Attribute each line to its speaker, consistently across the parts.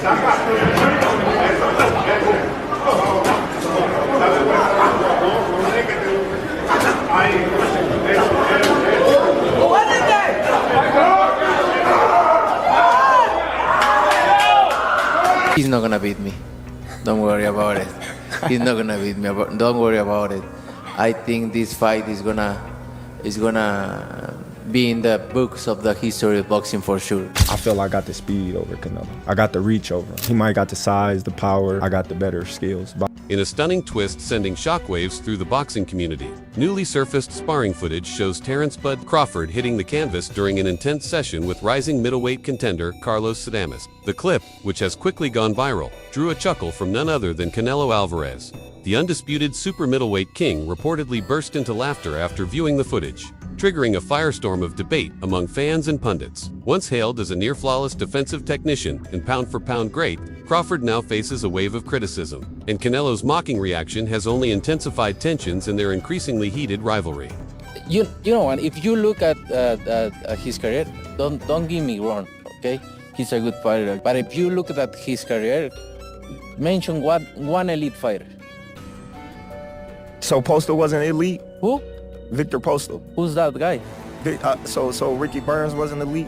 Speaker 1: He's not gonna beat me. Don't worry about it. He's not gonna beat me. Don't worry about it. I think this fight is gonna be in the books of the history of boxing for sure.
Speaker 2: I feel I got the speed over Canelo. I got the reach over him. He might got the size, the power. I got the better skills.
Speaker 3: In a stunning twist sending shockwaves through the boxing community, newly surfaced sparring footage shows Terence "Bud" Crawford hitting the canvas during an intense session with rising middleweight contender Carlos Adames. The clip, which has quickly gone viral, drew a chuckle from none other than Canelo Alvarez. The undisputed super middleweight king reportedly burst into laughter after viewing the footage, triggering a firestorm of debate among fans and pundits. Once hailed as a near-flawless defensive technician and pound-for-pound great, Crawford now faces a wave of criticism, and Canelo's mocking reaction has only intensified tensions in their increasingly heated rivalry.
Speaker 1: You know, and if you look at his career, don't get me wrong, okay? He's a good fighter, but if you look at his career, mention one elite fighter.
Speaker 2: So Postal wasn't elite?
Speaker 1: Who?
Speaker 2: Victor Postal.
Speaker 1: Who's that guy?
Speaker 2: So Ricky Burns wasn't elite?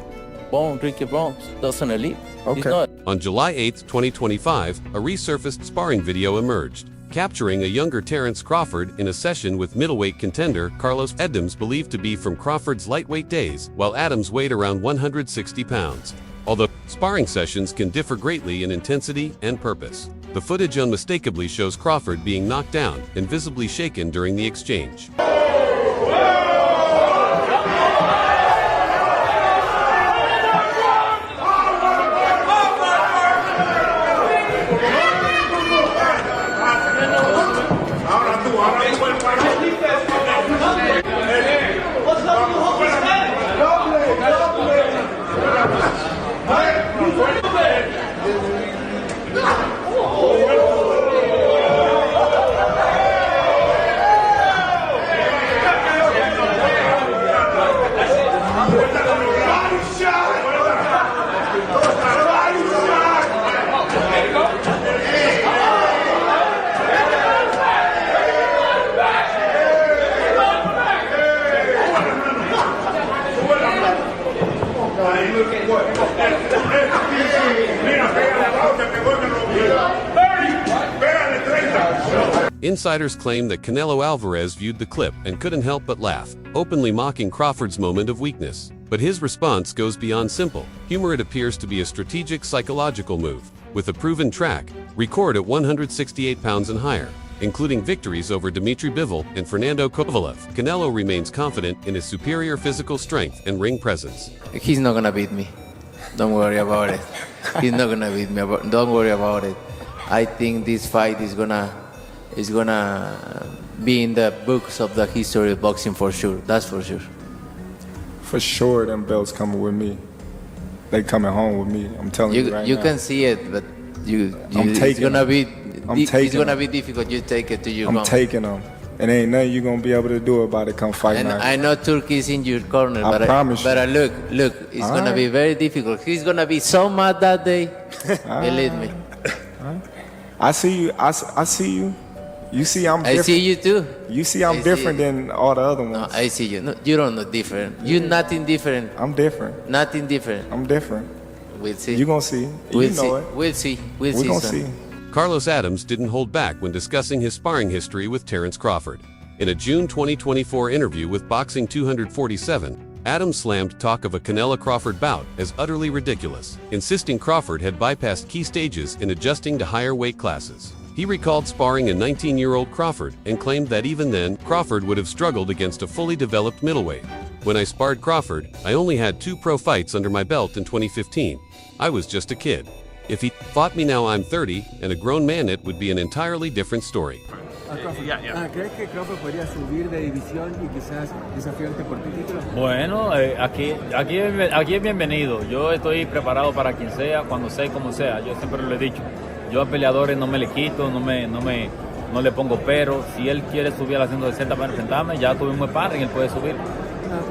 Speaker 1: Ricky Burns, that's an elite.
Speaker 2: Okay.
Speaker 1: He's not.
Speaker 3: On July 8, 2025, a resurfaced sparring video emerged, capturing a younger Terence Crawford in a session with middleweight contender Carlos Adames, believed to be from Crawford's lightweight days, while Adames weighed around 160 pounds. Although sparring sessions can differ greatly in intensity and purpose, the footage unmistakably shows Crawford being knocked down and visibly shaken during the exchange. Insiders claim that Canelo Alvarez viewed the clip and couldn't help but laugh, openly mocking Crawford's moment of weakness. But his response goes beyond simple humor. It appears to be a strategic psychological move, with a proven track record at 168 pounds and higher, including victories over Dmitry Bivol and Fernando Kovalev. Canelo remains confident in his superior physical strength and ring presence.
Speaker 1: He's not gonna beat me. Don't worry about it. He's not gonna beat me. Don't worry about it. I think this fight is gonna be in the books of the history of boxing for sure. That's for sure.
Speaker 2: For sure, them belts coming with me. They coming home with me. I'm telling you right now.
Speaker 1: You can see it, but it's gonna be difficult. You take it to your home.
Speaker 2: I'm taking them. And ain't nothing you gonna be able to do about it come fight night.
Speaker 1: I know Turkey's in your corner,
Speaker 2: I promise you.
Speaker 1: But look, it's gonna be very difficult. He's gonna be so mad that day. Believe me.
Speaker 2: I see you. I see you. You see I'm different.
Speaker 1: I see you too.
Speaker 2: You see I'm different than all the other ones.
Speaker 1: No, I see you. No, you don't know different. You're nothing different.
Speaker 2: I'm different.
Speaker 1: Nothing different.
Speaker 2: I'm different.
Speaker 1: We'll see.
Speaker 2: You're gonna see.
Speaker 1: We'll
Speaker 2: you know
Speaker 1: see.
Speaker 2: it.
Speaker 1: We'll see.
Speaker 2: We're gonna see.
Speaker 3: Carlos Adames didn't hold back when discussing his sparring history with Terence Crawford. In a June 2024 interview with Boxing 247, Adames slammed talk of a Canelo-Crawford bout as utterly ridiculous, insisting Crawford had bypassed key stages in adjusting to higher weight classes. He recalled sparring a 19-year-old Crawford and claimed that even then, Crawford would have struggled against a fully developed middleweight. When I sparred Crawford, I only had 2 pro fights under my belt in 2015. I was just a kid. If he fought me now I'm 30 and a grown man, it would be an entirely different story.
Speaker 4: ¿Crees que Crawford podría subir de división y quizás desafiarte por tu título?
Speaker 5: Bueno, aquí es bienvenido. Yo estoy preparado para quien sea, cuando sea y como sea. Yo siempre lo he dicho. Yo a peleadores no me le quito, no le pongo pero. Si él quiere subir a la 160 para enfrentarme, ya tuvimos sparring, él puede subir.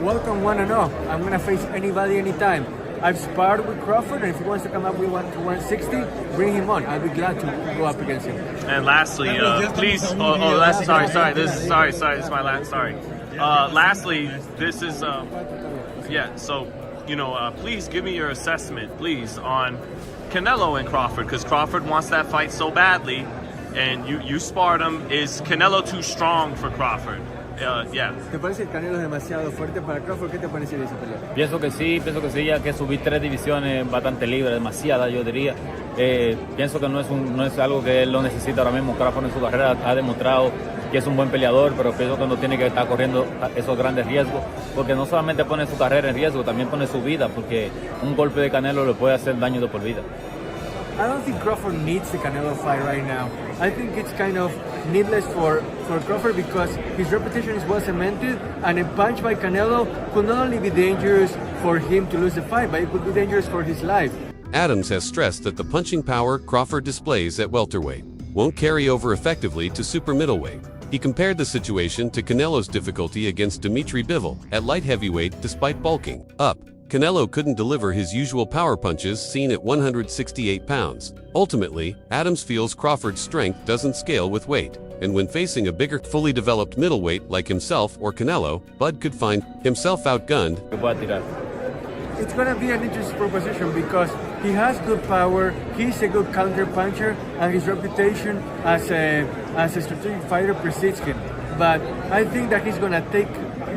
Speaker 4: Welcome 1-0. I'm going to face anybody anytime. I've sparred with Crawford, and if he wants to come up with 160, bring him on. I'll be glad to go up against him.
Speaker 6: And lastly, please. Sorry. This is my last. Sorry. Lastly, this is. Yeah. So, please give me your assessment, please, on Canelo and Crawford, because Crawford wants that fight so badly, and you sparred him. Is Canelo too strong for Crawford? Yeah.
Speaker 4: ¿Te parece que Canelo es demasiado fuerte para Crawford? ¿Qué te parece de esa pelea?
Speaker 5: Pienso que sí, ya que subí 3 divisiones bastante libre, demasiada yo diría. Pienso que no es algo que él lo necesita ahora mismo. Crawford en su carrera ha demostrado que es un buen peleador, pero pienso que no tiene que estar corriendo esos grandes riesgos, porque no solamente pone su carrera en riesgo, también pone su vida, porque un golpe de Canelo le puede hacer daño de por vida.
Speaker 4: I don't think Crawford needs the Canelo fight right now. I think it's kind of needless for Crawford because his reputation is well cemented, and a punch by Canelo could not only be dangerous for him to lose the fight, but it could be dangerous for his life.
Speaker 3: Adams has stressed that the punching power Crawford displays at welterweight won't carry over effectively to super middleweight. He compared the situation to Canelo's difficulty against Dimitri Bivol at light heavyweight despite bulking up. Canelo couldn't deliver his usual power punches seen at 168 pounds. Ultimately, Adams feels Crawford's strength doesn't scale with weight, and when facing a bigger, fully developed middleweight like himself or Canelo, Bud could find himself outgunned.
Speaker 4: It's going to be an interesting proposition because he has good power, he's a good counter puncher, and his reputation as a strategic fighter precedes him. But I think that he's going to take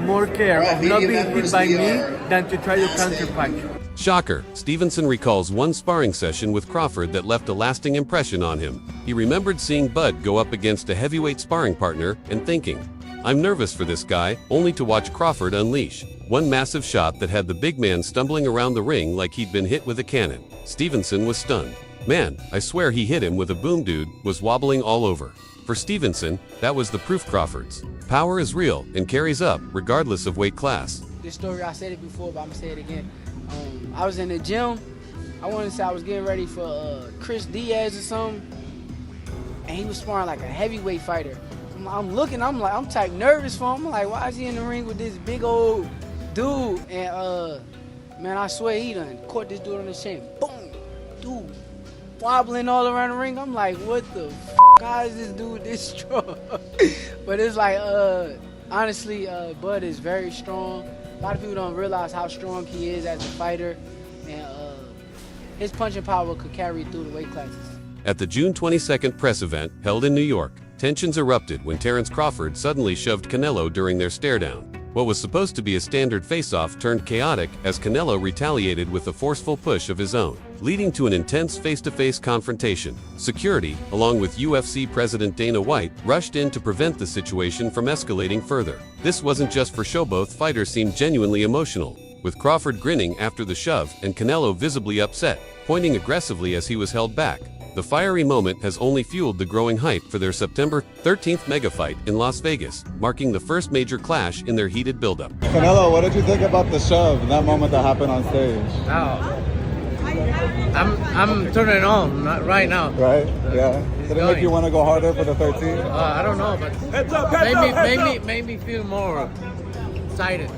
Speaker 4: more care of not being hit by me than to try to counter punch.
Speaker 3: Shocker, Stevenson recalls one sparring session with Crawford that left a lasting impression on him. He remembered seeing Bud go up against a heavyweight sparring partner and thinking, I'm nervous for this guy, only to watch Crawford unleash one massive shot that had the big man stumbling around the ring like he'd been hit with a cannon. Stevenson was stunned. Man, I swear he hit him with a boom. Dude was wobbling all over. For Stevenson, that was the proof Crawford's power is real and carries up regardless of weight class.
Speaker 7: This story, I said it before, but I'm gonna say it again. I was in the gym. I want to say I was getting ready for Chris Diaz or something, and he was sparring like a heavyweight fighter. I'm looking, I'm type nervous for him. I'm like, why is he in the ring with this big old dude? And man, I swear he done caught this dude on the chin. Boom, dude, wobbling all around the ring. I'm like, what the f***? How is this dude this strong? But it's like, honestly, Bud is very strong. A lot of people don't realize how strong he is as a fighter, and his punching power could carry through the weight classes.
Speaker 3: At the June 22nd press event held in New York, tensions erupted when Terence Crawford suddenly shoved Canelo during their stare-down. What was supposed to be a standard face-off turned chaotic as Canelo retaliated with a forceful push of his own, leading to an intense face-to-face confrontation. Security, along with UFC President Dana White, rushed in to prevent the situation from escalating further. This wasn't just for show. Both fighters seemed genuinely emotional, with Crawford grinning after the shove and Canelo visibly upset, pointing aggressively as he was held back. The fiery moment has only fueled the growing hype for their September 13th mega fight in Las Vegas, marking the first major clash in their heated buildup.
Speaker 8: Canelo, what did you think about the shove, that moment that happened on stage?
Speaker 9: Oh, I'm turning on right now.
Speaker 8: Right? Yeah. Did it make you want to go harder for the 13th?
Speaker 9: I don't know, but made me feel more excited.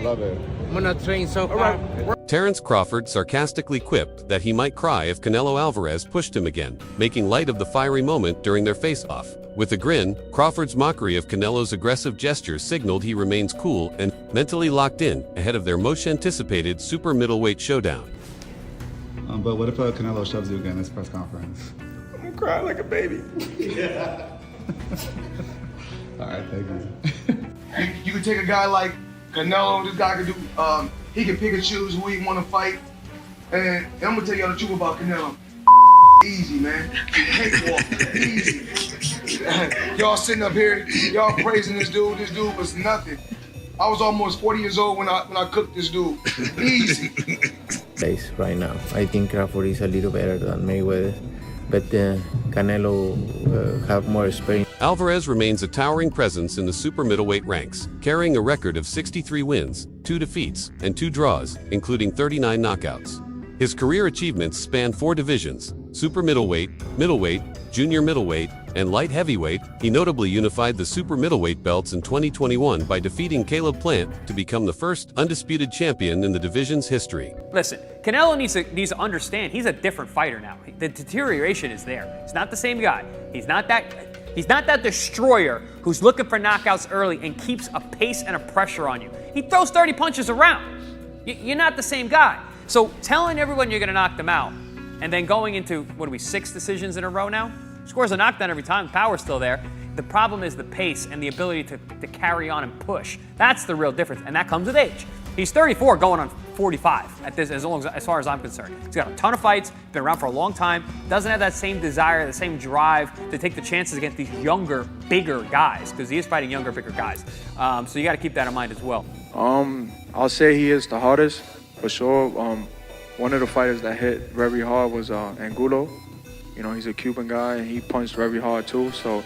Speaker 8: Love it.
Speaker 9: I'm gonna train so hard.
Speaker 3: Terence Crawford sarcastically quipped that he might cry if Canelo Alvarez pushed him again, making light of the fiery moment during their face-off. With a grin, Crawford's mockery of Canelo's aggressive gestures signaled he remains cool and mentally locked in ahead of their most anticipated super middleweight showdown.
Speaker 8: But what if Canelo shoves you again in this press conference?
Speaker 2: I'm gonna cry like a baby.
Speaker 8: Yeah. All right, thank you.
Speaker 10: You can take a guy like Canelo, this guy can do, he can pick and choose who he want to fight. And I'm gonna tell y'all the truth about Canelo. Easy, man. Cakewalk, easy. Y'all sitting up here, y'all praising this dude. This dude was nothing. I was almost 40 years old when I cooked this dude. Easy.
Speaker 1: Right now, I think Crawford is a little better than Mayweather, but Canelo have more experience.
Speaker 3: Alvarez remains a towering presence in the super middleweight ranks, carrying a record of 63 wins, 2 defeats, and 2 draws, including 39 knockouts. His career achievements span 4 divisions: super middleweight, middleweight, junior middleweight, and light heavyweight, he notably unified the super middleweight belts in 2021 by defeating Caleb Plant to become the first undisputed champion in the division's history.
Speaker 11: Listen, Canelo needs to understand he's a different fighter now. The deterioration is there. He's not the same guy. He's not that destroyer who's looking for knockouts early and keeps a pace and a pressure on you. He throws 30 punches around. You're not the same guy. So telling everyone you're going to knock them out and then going into, what are we, 6 decisions in a row now? Scores a knockdown every time, the power's still there. The problem is the pace and the ability to carry on and push. That's the real difference, and that comes with age. He's 34 going on 45 at this, as far as I'm concerned. He's got a ton of fights, been around for a long time, doesn't have that same desire, the same drive to take the chances against these younger, bigger guys, because he is fighting younger, bigger guys. So you got to keep that in mind as well.
Speaker 12: I'll say he is the hardest, for sure. One of the fighters that hit very hard was Angulo. You know, he's a Cuban guy, and he punched very hard too. So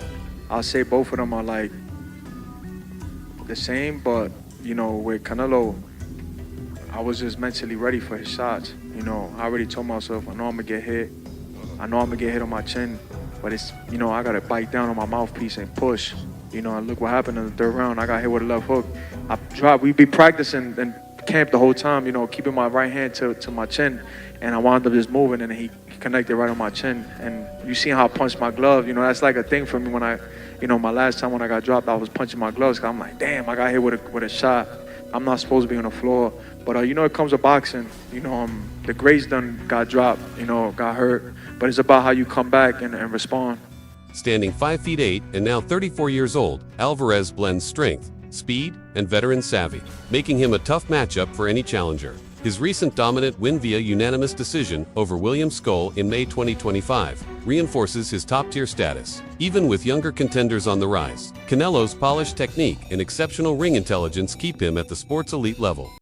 Speaker 12: I'll say both of them are like the same, but, you know, with Canelo, I was just mentally ready for his shots. You know, I already told myself, I know I'm gonna get hit. I know I'm gonna get hit on my chin, but it's, you know, I gotta bite down on my mouthpiece and push. You know, and look what happened in the 3rd round. I got hit with a left hook. We be practicing in camp the whole time, you know, keeping my right hand to my chin, and I wound up just moving, and he connected right on my chin. And you see how I punched my glove. You know, that's like a thing for me when my last time when I got dropped, I was punching my gloves. 'Cause I'm like, damn, I got hit with a shot. I'm not supposed to be on the floor. But, you know, it comes with boxing. You know, the greats done got dropped, you know, got hurt. But it's about how you come back and respond.
Speaker 3: Standing 5'8" and now 34 years old, Alvarez blends strength, speed, and veteran savvy, making him a tough matchup for any challenger. His recent dominant win via unanimous decision over William Skull in May 2025 reinforces his top-tier status. Even with younger contenders on the rise, Canelo's polished technique and exceptional ring intelligence keep him at the sport's elite level.